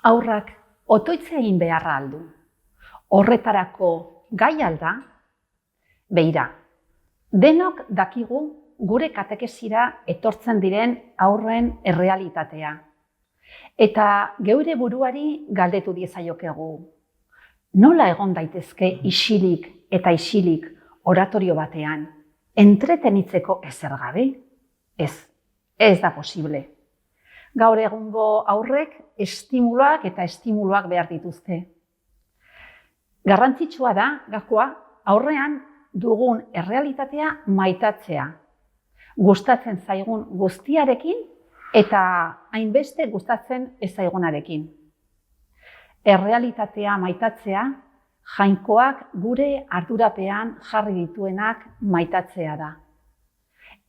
Haurrak otoitza egin beharra aldu. Horretarako gai alda? Beira, denok dakigu gure katekesira etortzen diren haurren errealitatea. Eta geure buruari galdetu diezaiokegu. Nola egon daitezke isilik eta isilik oratorio batean, entretenitzeko ezer gabe? Ez da posible. Gaur egungo haurrek estimuluak eta estimuluak behar dituzte. Garrantzitsua da, gakoa, aurrean dugun errealitatea maitatzea. Gustatzen zaigun guztiarekin eta hainbeste gustatzen ez zaigunarekin. Errealitatea maitatzea, jainkoak gure ardurapean jarri dituenak maitatzea da.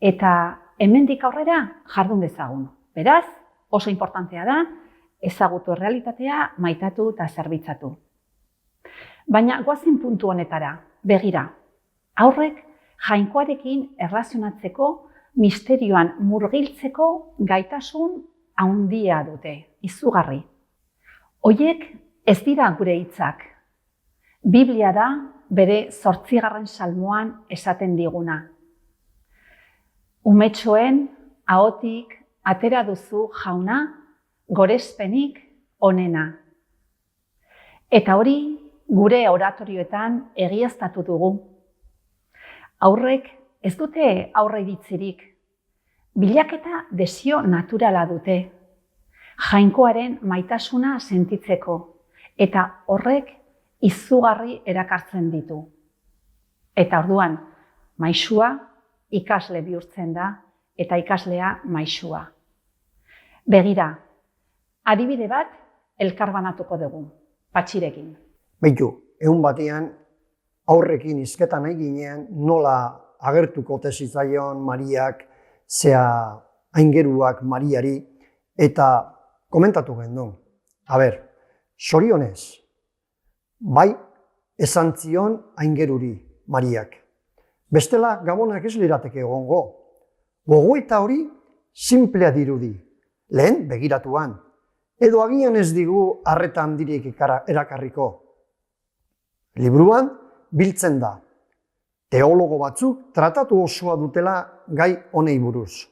Eta hemendik aurrera jardun dezagun. Beraz, oso importantea da, ezagutu errealitatea, maitatu eta zerbitzatu. Baina goazen puntu honetara, begira, haurrek jainkoarekin erlazionatzeko, misterioan murgiltzeko gaitasun handia dute, izugarri. Hoiek ez dira gure hitzak. Biblia da bere 8. salmoan esaten diguna. Umetxoen ahotik atera duzu jauna, gorespenik onena. Eta hori gure oratorioetan egiaztatu dugu. Haurrek ez dute aurreiritzirik. Bilaketa desio naturala dute. Jainkoaren maitasuna sentitzeko. Eta horrek izugarri erakartzen ditu. Eta orduan, maisua ikasle bihurtzen da, eta ikaslea maisua. Begira, adibide bat elkarbanatuko dugu, Patxirekin. Beitu, egun batean aurrekin hizketa nahi ginean nola agertuko zitzaion Mariak, zea aingeruak Mariari, eta komentatu gendun. Zorionez, bai esan zion aingeruri Mariak. Bestela gabonak ez lirateke egongo. Gogoeta hori sinplea dirudi, lehen begiratuan, edo agian ez digu arreta handirik erakarriko. Libruan biltzen da, teologo batzuk tratatu osoa dutela gai honei buruz.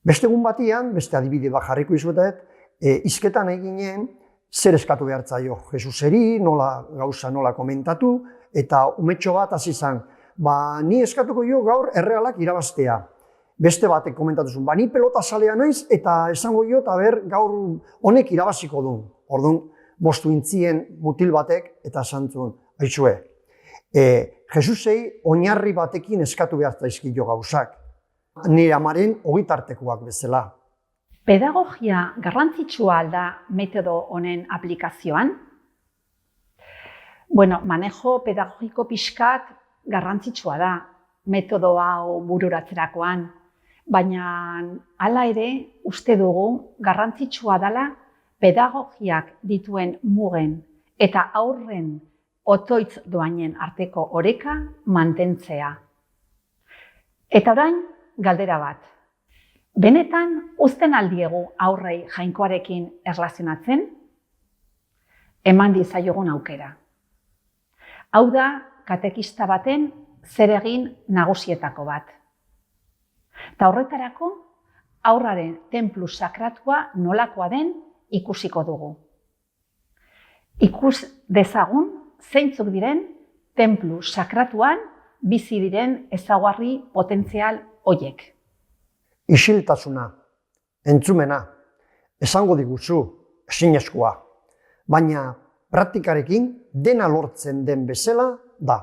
Beste egun batian, beste adibide bat jarriko izuetet, hizketan eginen zer eskatu behartzaio Jesuseri, gauza nola komentatu, eta umetxo bat hasi zan, ni eskatuko jo gaur errealak irabaztea. Beste batek komentatu zuen, ni pelota zalea naiz eta esango jo eta gaur honek irabaziko du. Orduan, bostu intzien mutil batek eta esan zuen, aitzue, Jesusei oinarri batekin eskatu behar zaizkio gauzak. Nire amaren ogitartekoak bezala. Pedagogia garrantzitsua alda metodo honen aplikazioan? Manejo pedagogiko pixkat garrantzitsua da metodo hau bururatzerakoan, baina hala ere uste dugu garrantzitsua dela pedagogiak dituen mugen eta haurren otoitz doainen arteko oreka mantentzea. Eta orain, galdera bat. Benetan uzten aldiegu haurrei jainkoarekin erlazionatzen? Eman diezaiogun aukera. Hau da, katekista baten zeregin nagusietako bat. Eta horretarako, haurraren tenplu sakratua nolakoa den ikusiko dugu. Ikus dezagun zeintzuk diren tenplu sakratuan bizi diren ezaugarri potentzial hoiek. Isiltasuna, entzumena, esango diguzu, ezinezkoa, baina praktikarekin dena lortzen den bezala da.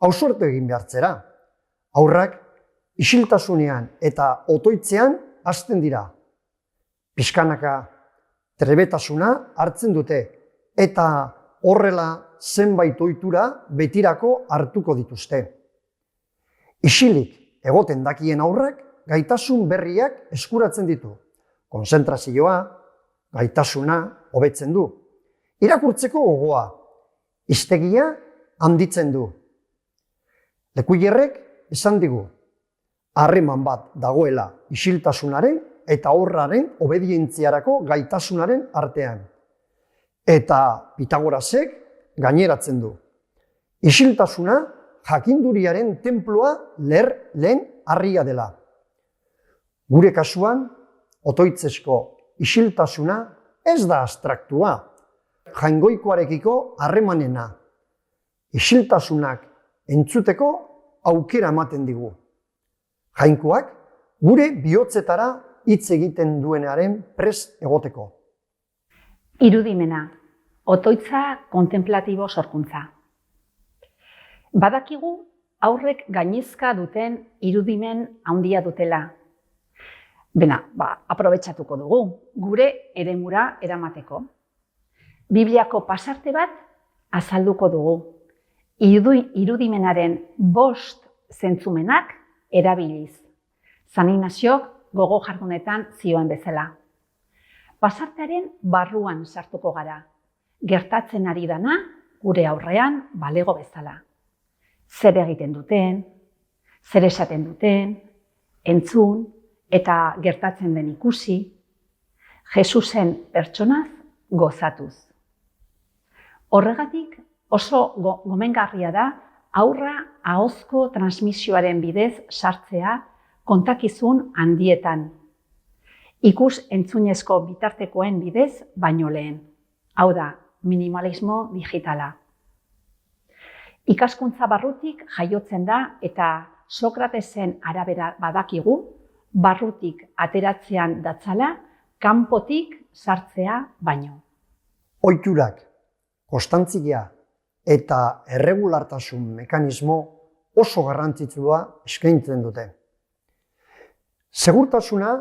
Ausartu egin behartzera. Haurrak isiltasunean eta otoitzean hasten dira. Pixkanaka trebetasuna hartzen dute eta horrela zenbait ohitura betirako hartuko dituzte. Isilik egoten dakien haurrak gaitasun berriak eskuratzen ditu. Konzentrazioa, gaitasuna hobetzen du. Irakurtzeko gogoa, hiztegia handitzen du. Lekuilerrek esan digu, harreman bat dagoela isiltasunaren eta horraren obedientziarako gaitasunaren artean. Eta Pitagorasek gaineratzen du. Isiltasuna jakinduriaren tenplua lehen harria dela. Gure kasuan, otoitzesko isiltasuna ez da abstraktua, jaingoikoarekiko harremanena. Isiltasunak entzuteko aukera ematen digu. Jainkoak gure bihotzetara hitz egiten duenaren prest egoteko. Irudimena, otoitza kontemplatibo sorkuntza. Badakigu aurrek gainezka duten irudimen handia dutela. Aprobetxatuko dugu, gure eremura eramateko. Bibliako pasarte bat azalduko dugu. Irudimenaren 5 zentzumenak erabiliz. San Ignaziok gogo jardunetan zioen bezala. Pasartearen barruan sartuko gara. Gertatzen ari dana gure aurrean balego bezala. Zer egiten duten, zer esaten duten, entzun eta gertatzen den ikusi, Jesusen pertsonaz gozatuz. Horregatik oso gomengarria da aurra ahozko transmisioaren bidez sartzea kontakizun handietan. Ikus entzunezko bitartekoen bidez baino lehen. Hau da, minimalismo digitala. Ikaskuntza barrutik jaiotzen da eta Sokratesen arabera badakigu, barrutik ateratzean datzala, kanpotik sartzea baino. Ohiturak, konstantzia eta erregulartasun mekanismo oso garrantzitsua eskaintzen dute. Segurtasuna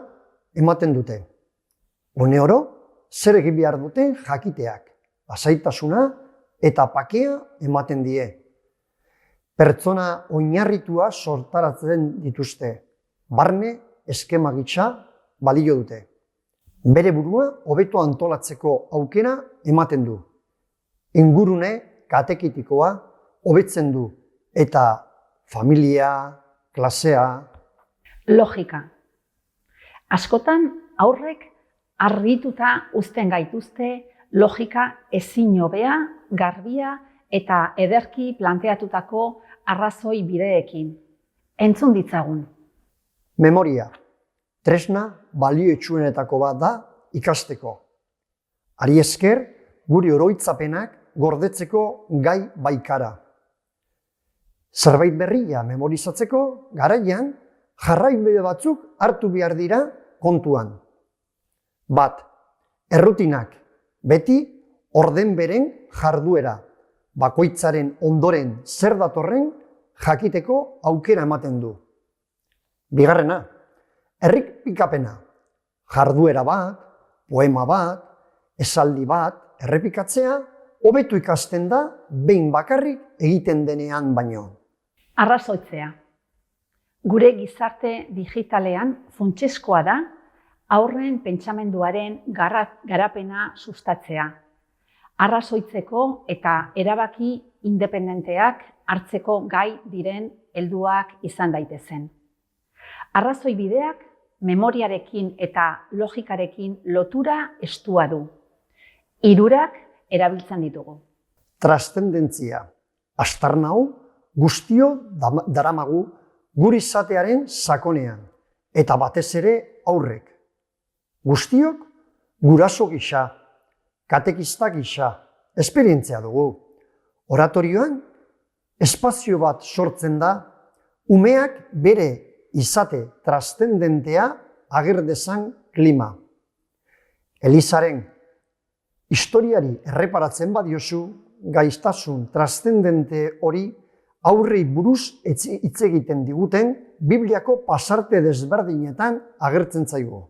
ematen dute. Une oro, zer egin behar duten jakiteak, lasaitasuna eta bakea ematen die. Pertsona oinarritua sortaratzen dituzte, barne eskema gisa balio dute. Bere burua hobeto antolatzeko aukera ematen du. Ingurune katekitikoa hobetzen du eta familia, klasea. Logika. Askotan aurrek harrituta uzten gaituzte logika ezin hobea, garbia eta ederki planteatutako arrazoi bideekin. Entzun ditzagun. Memoria, tresna balioetsuenetako bat da ikasteko. Hari esker, guri oroitzapenak gordetzeko gai baikara. Zerbait berria memorizatzeko garaian jarraibide batzuk hartu behar dira kontuan. Bat, errutinak, beti orden beren jarduera, bakoitzaren ondoren zer datorren jakiteko aukera ematen du. Bigarrena, errepikapena, jarduera bat, poema bat, esaldi bat, errepikatzea, hobetu ikasten da behin bakarrik egiten denean baino. Arrazoitzea. Gure gizarte digitalean funtsezkoa da aurren pentsamenduaren garapena sustatzea. Arrazoitzeko eta erabaki independenteak hartzeko gai diren helduak izan daitezen. Arrazoi bideak memoriarekin eta logikarekin lotura estua du. Hirurak erabiltzen ditugu. Transzendentzia. Aztarnau guztio daramagu gure izatearen sakonean eta batez ere aurrek. Guztiok guraso gisa, katekista gisa, esperientzia dugu. Oratorioan espazio bat sortzen da, umeak bere izate transzendentea ager dezan klima. Elizaren historiari erreparatzen badiozu, gaiztasun transzendente hori aurrei buruz hitz egiten diguten Bibliako pasarte desberdinetan agertzen zaigu.